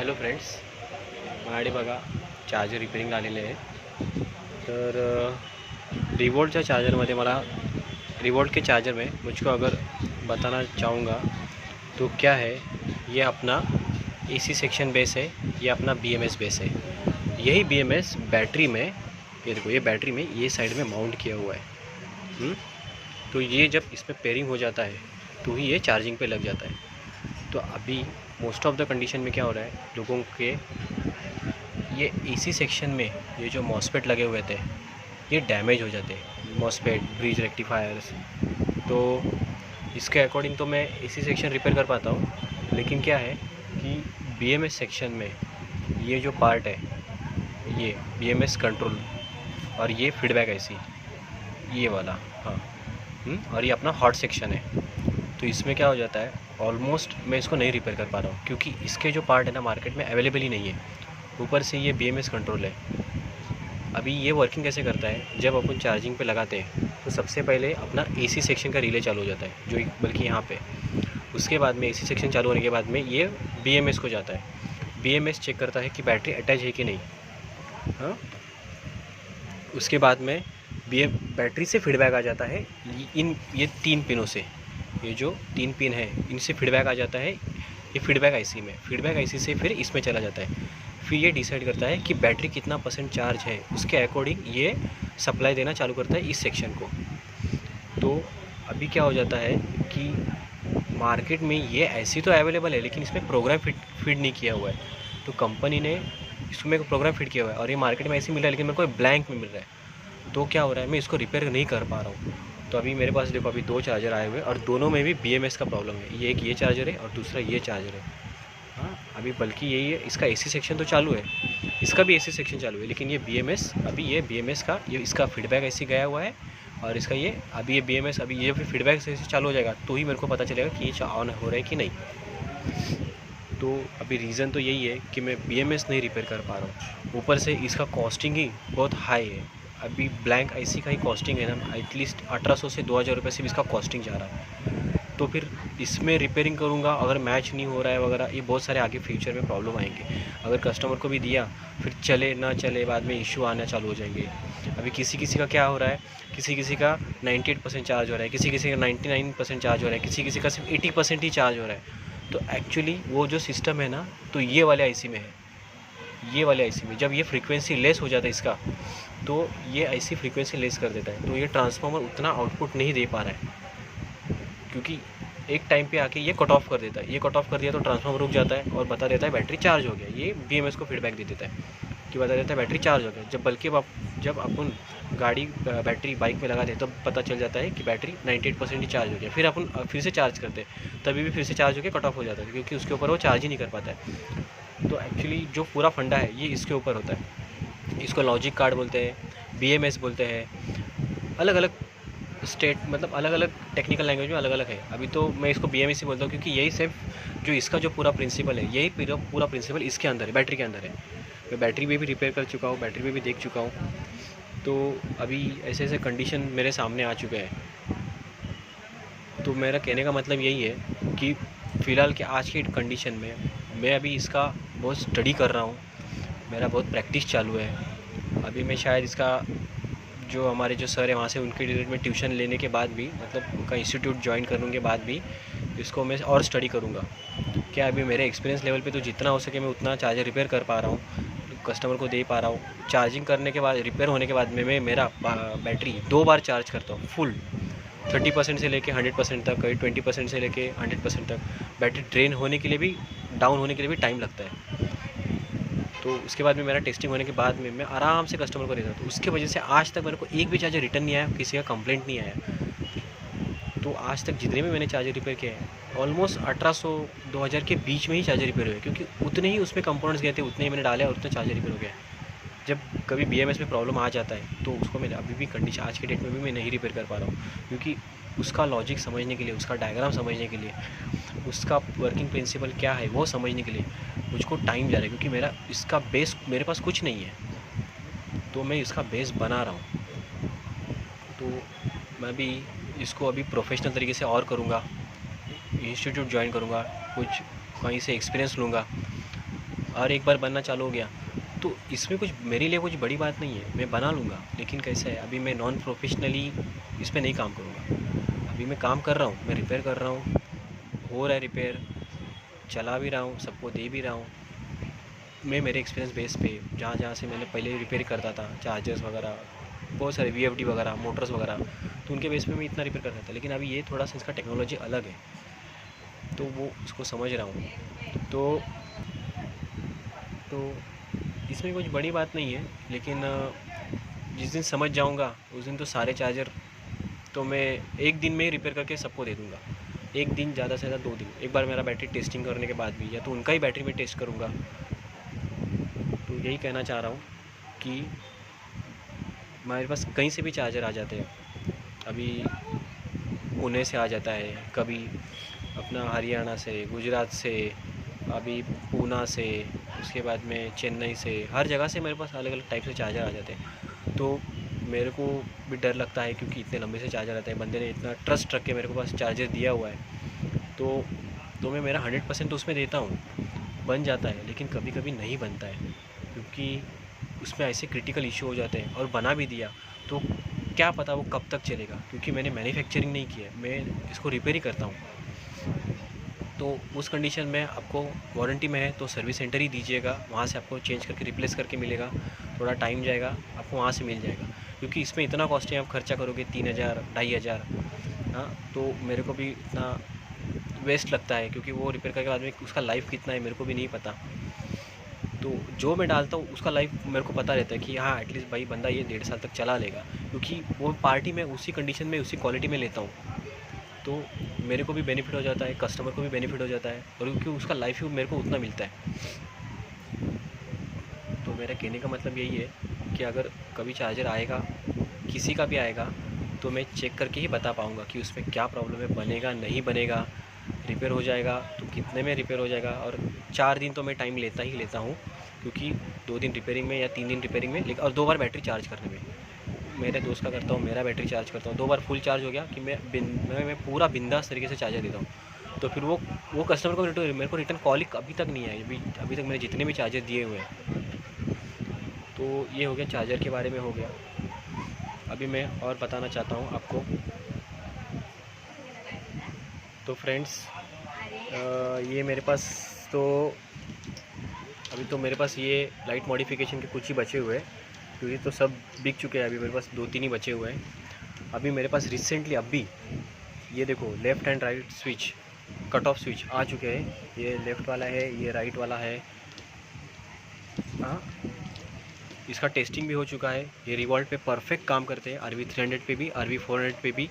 Hello friends, माझ्याकडे बघा charger रिपेरिंगला आलेले आहे. तर रिवोल्टच्या चार्जरमध्ये मला रिवोल्ट के चार्जर में मुझको अगर बताना चाहूँगा तो क्या है, ये अपना एसी सेक्शन बेस है, ये अपना बीएमएस बेस है. यही बीएमएस बैटरी में, ये देखो, ये बैटरी में ये साइड में माउंट किया हुआ है. तो ये जब इसमें पेयरिंग हो जाता है तो ही ये चार्जिंग पे लग जाता है. तो अभी मोस्ट ऑफ द कंडीशन में क्या हो रहा है, लोगों के ये एसी सेक्शन में ये जो मॉसफेट लगे हुए थे ये डैमेज हो जाते हैं, मॉसफेट ब्रिज रेक्टिफायर्स. तो इसके अकॉर्डिंग तो मैं एसी सेक्शन रिपेयर कर पाता हूँ, लेकिन क्या है कि बीएमएस सेक्शन में ये जो पार्ट है, ये बीएमएस कंट्रोल और ये फीडबैक आईसी, ये वाला, हाँ, और ये अपना हॉट सेक्शन है. तो इसमें क्या हो जाता है, ऑलमोस्ट मैं इसको नहीं रिपेयर कर पा रहा हूँ क्योंकि इसके जो पार्ट है ना मार्केट में अवेलेबल ही नहीं है. ऊपर से ये बीएमएस कंट्रोल है. अभी ये वर्किंग कैसे करता है, जब अपन चार्जिंग पे लगाते हैं तो सबसे पहले अपना एसी सेक्शन का रिले चालू हो जाता है, जो बल्कि यहाँ पे, उसके बाद में एसी सेक्शन चालू होने के बाद में ये बीएमएस को जाता है. बीएमएस चेक करता है कि बैटरी अटैच है कि नहीं. हाँ, उसके बाद में बैटरी से फीडबैक आ जाता है ये 3 पिनों से. ये जो 3 पिन है इनसे फीडबैक आ जाता है ये फीडबैक आईसी में. फीडबैक आईसी से फिर इसमें चला जाता है. फिर ये डिसाइड करता है कि बैटरी कितना % चार्ज है, उसके अकॉर्डिंग ये सप्लाई देना चालू करता है इस सेक्शन को. तो अभी क्या हो जाता है कि मार्केट में ये ऐसी तो अवेलेबल है, लेकिन इसमें प्रोग्राम फिट नहीं किया हुआ है. तो कंपनी ने इसमें प्रोग्राम फिट किया हुआ है और ये मार्केट में ऐसे मिल रहा है, लेकिन मेरे को ब्लैंक में मिल रहा है. तो क्या हो रहा है, मैं इसको रिपेयर नहीं कर पा रहा हूँ. तो अभी मेरे पास देखो, अभी 2 चार्जर आए हुए और दोनों में भी बीएमएस का प्रॉब्लम है. ये एक ये चार्जर है और दूसरा ये चार्जर है. हाँ, अभी बल्कि यही है, इसका एसी सेक्शन तो चालू है, इसका भी एसी सेक्शन चालू है, लेकिन ये बीएमएस, अभी ये बीएमएस का ये इसका फीडबैक ऐसे गया हुआ है और इसका ये अभी ये बीएमएस, अभी ये फिर फीडबैक से चालू हो जाएगा तो ही मेरे को पता चलेगा कि ये ऑन हो रहा है कि नहीं. तो अभी रीज़न तो यही है कि मैं बीएमएस नहीं रिपेयर कर पा रहा हूँ. ऊपर से इसका कॉस्टिंग ही बहुत हाई है. अभी ब्लैंक आईसी का ही कॉस्टिंग है ना, एटलीस्ट 1800 से 2000 रुपये से भी इसका कॉस्टिंग जा रहा है. तो फिर इसमें रिपेयरिंग करूँगा, अगर मैच नहीं हो रहा है वगैरह, ये बहुत सारे आगे फ्यूचर में प्रॉब्लम आएंगे. अगर कस्टमर को भी दिया, फिर चले ना चले, बाद में इशू आना चालू हो जाएंगे. अभी किसी किसी का क्या हो रहा है, किसी किसी का 98% चार्ज हो रहा है, किसी किसी का 99% चार्ज हो रहा है, किसी किसी का सिर्फ 80% ही चार्ज हो रहा है. तो एक्चुअली वो जो सिस्टम है ना, तो ये वाले आईसी में है. ये वाले आईसी में जब ये फ्रीक्वेंसी लेस हो जाता है इसका, तो ये आईसी फ्रीक्वेंसी लेस कर देता है. तो ये ट्रांसफार्मर उतना आउटपुट नहीं दे पा रहा है, क्योंकि एक टाइम पे आके ये कट ऑफ कर देता है. ये कट ऑफ कर दिया तो ट्रांसफार्मर रुक जाता है और बता देता है बैटरी चार्ज हो गया. ये बीएमएस को फीडबैक दे देता है कि बता देता है बैटरी चार्ज हो गया. जब बल्कि जब अपन गाड़ी बैटरी बाइक में लगाते हैं तब पता चल जाता है कि बैटरी 98% ही चार्ज हो गया. फिर अपन फिर से चार्ज करते हैं, तभी भी फिर से चार्ज होकर कट ऑफ हो जाता है, क्योंकि उसके ऊपर वो चार्ज ही नहीं कर पाता है. तो एक्चुअली जो पूरा फंडा है ये इसके ऊपर होता है. इसको लॉजिक कार्ड बोलते हैं, बीएमएस बोलते हैं. अलग अलग स्टेट, मतलब अलग अलग टेक्निकल लैंग्वेज में अलग अलग है. अभी तो मैं इसको बीएमएस ही बोलता हूँ, क्योंकि यही सिर्फ जो इसका जो पूरा प्रिंसिपल है, यही पूरा प्रिंसिपल इसके अंदर है, बैटरी के अंदर है. मैं बैटरी में भी रिपेयर कर चुका हूँ, बैटरी में भी देख चुका हूँ. तो अभी ऐसे ऐसे कंडीशन मेरे सामने आ चुके हैं. तो मेरा कहने का मतलब यही है कि फ़िलहाल के आज की कंडीशन में मैं अभी इसका बहुत स्टडी कर रहा हूँ, मेरा बहुत प्रैक्टिस चालू है. अभी मैं शायद इसका जो हमारे जो सर है वहाँ से उनके रिलेटेड में ट्यूशन लेने के बाद भी, मतलब उनका इंस्टीट्यूट ज्वाइन करने के बाद भी इसको मैं और स्टडी करूँगा. क्या अभी मेरे एक्सपीरियंस लेवल पे तो जितना हो सके मैं उतना चार्जर रिपेयर कर पा रहा हूँ, कस्टमर को दे पा रहा हूँ. चार्जिंग करने के बाद, रिपेयर होने के बाद में मैं मेरा बैटरी 2 बार चार्ज करता हूँ फुल, 30% से लेके 100% तक, कभी 20% से लेके 100% तक. बैटरी ड्रेन होने के लिए भी, डाउन होने के लिए भी टाइम लगता है. तो उसके बाद में मेरा टेस्टिंग होने के बाद में मैं आराम से कस्टमर को देता हूँ. तो उसके वजह से आज तक मेरे को एक भी चार्जर रिटर्न नहीं आया, किसी का कंप्लेंट नहीं आया. तो आज तक जितने भी मैंने चार्जर रिपेयर किए हैं, ऑलमोस्ट 1800-2000 के बीच में ही चार्जर रिपेयर हुए, क्योंकि उतने ही उसमें कंपोनेंट्स गए थे, उतने ही मैंने डाले और उतना चार्जर रिपेयर हो गया. जब कभी बीएमएस में प्रॉब्लम आ जाता है तो उसको मैं अभी भी कंडीशन, आज के डेट में भी मैं नहीं रिपेयर कर पा रहा हूँ, क्योंकि उसका लॉजिक समझने के लिए, उसका डायग्राम समझने के लिए, उसका वर्किंग प्रिंसिपल क्या है वो समझने के लिए मुझको टाइम जा रहा है, क्योंकि मेरा इसका बेस, मेरे पास कुछ नहीं है, तो मैं इसका बेस बना रहा हूँ. तो मैं भी इसको अभी प्रोफेशनल तरीके से और करूँगा, इंस्टीट्यूट ज्वाइन करूँगा, कुछ कहीं से एक्सपीरियंस लूँगा. और एक बार बनना चालू हो गया तो इसमें कुछ मेरे लिए कुछ बड़ी बात नहीं है, मैं बना लूँगा। लेकिन कैसा है, अभी मैं नॉन प्रोफेशनली इस पर नहीं काम करूँगा। अभी मैं काम कर रहा हूँ, मैं रिपेयर कर रहा हूँ, हो रहा है रिपेयर, चला भी रहा हूँ, सबको दे भी रहा हूँ। मैं मेरे एक्सपीरियंस बेस पे जहाँ जहाँ से मैंने पहले रिपेयर करता था, चार्जर्स वगैरह, बहुत सारे VFD वगैरह, मोटर्स वगैरह, तो उनके बेस पे मैं इतना रिपेयर करता था। लेकिन अभी ये थोड़ा सा इसका टेक्नोलॉजी अलग है, तो वो उसको समझ रहा हूँ। तो इसमें कुछ बड़ी बात नहीं है। लेकिन जिस दिन समझ जाऊँगा उस दिन तो सारे चार्जर तो मैं एक दिन में ही रिपेयर करके सबको दे दूँगा। एक दिन, ज़्यादा से ज़्यादा 2 दिन। एक बार मेरा बैटरी टेस्टिंग करने के बाद भी, या तो उनका ही बैटरी में टेस्ट करूँगा। तो यही कहना चाह रहा हूँ कि हमारे पास कहीं से भी चार्जर आ जाते हैं। अभी पुणे से आ जाता है, कभी अपना हरियाणा से, गुजरात से, अभी पूना से, उसके बाद में चेन्नई से, हर जगह से मेरे पास अलग अलग टाइप से चार्जर आ जाते हैं। तो मेरे को भी डर लगता है, क्योंकि इतने लंबे से चार्जर आते हैं, बंदे ने इतना ट्रस्ट रख के मेरे को पास चार्जर दिया हुआ है। तो मैं मेरा 100% तो उसमें देता हूँ, बन जाता है। लेकिन कभी कभी नहीं बनता है, क्योंकि उसमें ऐसे क्रिटिकल इशू हो जाते हैं। और बना भी दिया तो क्या पता वो कब तक चलेगा, क्योंकि मैंने मैन्युफैक्चरिंग नहीं किया है, मैं इसको रिपेयर ही करता हूँ। तो उस कंडीशन में आपको वारंटी में है तो सर्विस सेंटर ही दीजिएगा, वहाँ से आपको चेंज करके रिप्लेस करके मिलेगा। थोड़ा टाइम जाएगा, आपको वहाँ से मिल जाएगा, क्योंकि इसमें इतना कॉस्ट है, आप खर्चा करोगे 3000 2500। हाँ, तो मेरे को भी इतना वेस्ट लगता है, क्योंकि वो रिपेयर करके बाद में उसका लाइफ कितना है मेरे को भी नहीं पता। तो जो मैं डालता हूँ उसका लाइफ मेरे को पता रहता है कि हाँ एटलीस्ट भाई बंदा ये 1.5 साल तक चला लेगा, क्योंकि वो पार्टी में उसी कंडीशन में उसी क्वालिटी में लेता हूँ। तो मेरे को भी बेनिफिट हो जाता है, कस्टमर को भी बेनिफिट हो जाता है, और क्योंकि उसका लाइफ ही मेरे को उतना मिलता है। तो मेरा कहने का मतलब यही है कि अगर कभी चार्जर आएगा, किसी का भी आएगा, तो मैं चेक करके ही बता पाऊँगा कि उसमें क्या प्रॉब्लम है, बनेगा नहीं बनेगा, रिपेयर हो जाएगा तो कितने में रिपेयर हो जाएगा। और 4 दिन तो मैं टाइम लेता ही लेता हूँ, क्योंकि 2 दिन रिपेयरिंग में या 3 दिन रिपेयरिंग में, लेकिन और 2 बार बैटरी चार्ज करने में। मेरे दोस्त का करता हूँ, मेरा बैटरी चार्ज करता हूँ, 2 बार फुल चार्ज हो गया कि मैं पूरा बिंदास तरीके से चार्जर देता हूँ। तो फिर वो कस्टमर को मेरे को रिटर्न कॉल ही अभी तक नहीं आई। अभी तक मैंने जितने भी चार्जर दिए हुए हैं। तो ये हो गया चार्जर के बारे में हो गया। अभी मैं और बताना चाहता हूँ आपको। तो फ्रेंड्स, ये मेरे पास तो अभी तो मेरे पास ये लाइट मॉडिफिकेशन के कुछ ही बचे हुए हैं, क्योंकि तो सब बिक चुके हैं। अभी मेरे पास 2-3 ही बचे हुए हैं। अभी मेरे पास रिसेंटली अभी ये देखो, left and right switch, cut off switch आ चुके हैं। ये लेफ़्ट वाला है, ये राइट वाला है। हाँ, इसका टेस्टिंग भी हो चुका है। ये रिवॉल्ट पे परफेक्ट काम करते हैं, RV300 पे भी, RV400 पे भी।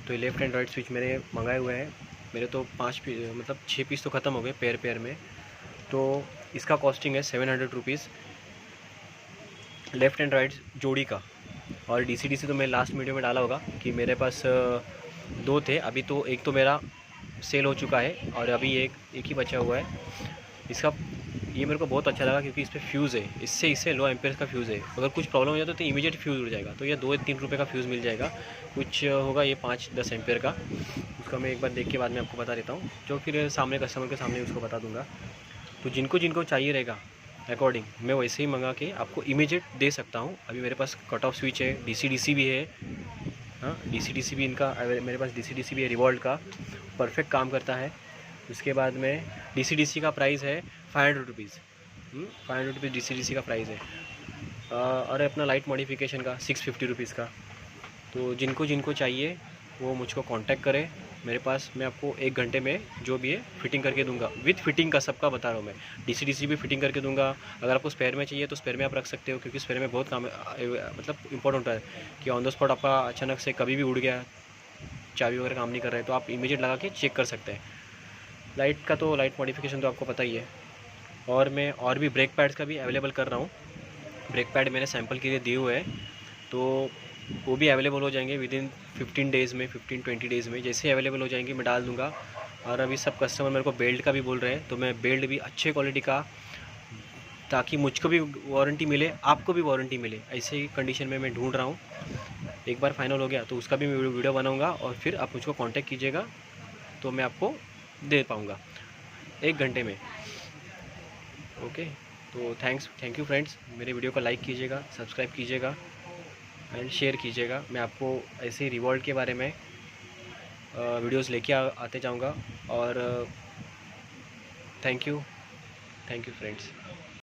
तो ये लेफ़्ट एंड राइट स्विच मैंने मंगाए हुए हैं। मेरे तो 6 पीस तो ख़त्म हो गए पेयर में। तो इसका कॉस्टिंग है 700 रुपीज़, लेफ़्ट एंड राइट जोड़ी का। और DC तो मैं लास्ट वीडियो में डाला होगा कि मेरे पास 2 थे। अभी तो एक तो मेरा सेल हो चुका है, और अभी एक ही बचा हुआ है। इसका ये मेरे को बहुत अच्छा लगा, क्योंकि इस पर फ्यूज़ है, इससे लो एम्पेयर का फ्यूज़ है। अगर कुछ प्रॉब्लम हो जाता तो इमीडिएट फ्यूज़ उड़ जाएगा। तो ये 2-3 रुपये का फ्यूज़ मिल जाएगा। कुछ होगा ये 5-10 एम्पेयर का। उसका मैं एक बार देख के बाद में आपको बता देता हूँ, जो फिर सामने कस्टमर के सामने उसको बता दूँगा। तो जिनको चाहिए रहेगा अकॉर्डिंग, मैं वैसे ही मंगा के आपको इमीडिएट दे सकता हूँ। अभी मेरे पास कट ऑफ स्विच है, DC भी है। हाँ, DC भी इनका मेरे पास DC भी है, रिवॉल्ट का, परफेक्ट काम करता है। उसके बाद में DC का प्राइस है 500 रुपीज़। 500 रुपीज़ DC का प्राइस है। और अपना लाइट मॉडिफिकेशन का 650 रुपीज़ का। तो जिनको चाहिए वो मुझको कांटेक्ट करें मेरे पास। मैं आपको 1 घंटे में जो भी है फिटिंग करके दूंगा, विथ फिटिंग का सबका बता रहा हूँ मैं। DC भी फिटिंग करके दूंगा। अगर आपको स्पेयर में चाहिए तो स्पेयर में आप रख सकते हो, क्योंकि स्पेयर में बहुत काम मतलब इंपॉर्टेंट है कि ऑन द स्पॉट आपका अचानक से कभी भी उड़ गया, चाबी वगैरह काम नहीं कर रहा है, तो आप इमीडिएट लगा के चेक कर सकते हैं। लाइट का तो लाइट मॉडिफिकेशन तो आपको पता ही है। और मैं और भी ब्रेक पैड्स का भी अवेलेबल कर रहा हूँ। ब्रेक पैड मैंने सैम्पल के लिए दिए हुए हैं, तो वो भी अवेलेबल हो जाएंगे विदिन 15 डेज़ में, 15-20 डेज़ में। जैसे अवेलेबल हो जाएंगे मैं डाल दूँगा। और अभी सब कस्टमर मेरे को बेल्ट का भी बोल रहे हैं, तो मैं बेल्ट भी अच्छे क्वालिटी का, ताकि मुझको भी वारंटी मिले, आपको भी वारंटी मिले, ऐसे ही कंडीशन में मैं ढूंढ रहा हूँ। एक बार फाइनल हो गया तो उसका भी मैं वीडियो बनाऊँगा, और फिर आप मुझको कॉन्टेक्ट कीजिएगा तो मैं आपको दे पाऊँगा 1 घंटे में। ओके, तो थैंक यू फ्रेंड्स। मेरे वीडियो को लाइक कीजिएगा, सब्सक्राइब कीजिएगा एंड शेयर कीजिएगा। मैं आपको ऐसे ही रिवॉल्ट के बारे में वीडियोस लेके आते जाऊंगा। और थैंक यू फ्रेंड्स।